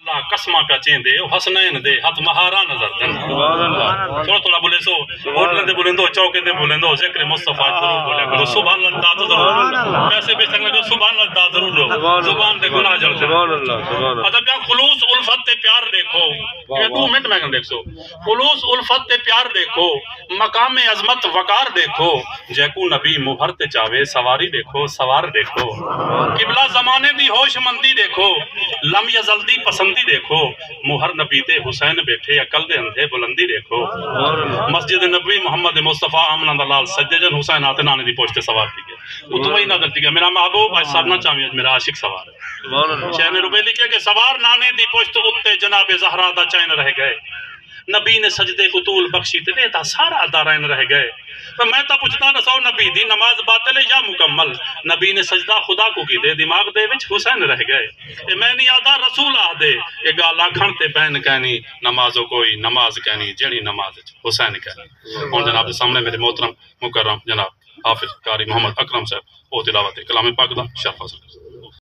اللہ قسمہ پہ چین دے حسنین دے ہاتھ مہارا نظر دن تھوڑا تھوڑا بولے سو ہوٹلیں دے بولیں دو چوکیں دے بولیں دو ذکر مصطفیٰ ضرور بولے کرو سبحان اللہ تو ضرور پیسے بے سکنے جو سبحان اللہ ضرور لو زبان دے گناہ جل دن ادب یا خلوص الفت تے پیار دیکھو یہ 2 منٹ میں کن دیکھ سو خلوص الفت تے پیار دیکھو مقام عظمت وقار دیکھو جیکو نبی مبھر تے چاوے سواری دیکھو سوار دیکھو قبلہ زمانے دی ہوش مندی دیکھو لم یزل دی پسندی دیکھو مہر نبی تے حسین بیٹھے عقل دے اندھے بلندی دیکھو مسجد نبوی محمد مصطفیٰ آمنہ دلال سجدے جن حسین آتے نانے دی پوچھتے سوار تھی گئے وہ تو وہی نظر تھی گئے میرا محبوب آج سارنا چاہیے میرا عاشق سوار ہے شہر نے روبے لکھے کہ سوار نانے دی پوچھتے اتے جناب زہرا دا چین رہ گئے نبی نے سجدے کو طول بخشی تے دیتا سارا دارین رہ گئے تو میں تا پوچھتا نہ سو نبی دی نماز باطل یا مکمل نبی نے سجدہ خدا کو کی دے دماغ دے وچ حسین رہ گئے اے میں نہیں آدھا رسول آہ دے اے گالا کھن تے بین کہنی نمازو کوئی نماز کہنی جڑی نماز حسین کہنی اور جناب سامنے میرے محترم مکرم جناب حافظ قاری محمد اکرم صاحب وہ تلاوت کلام پاک دا شرف حاصل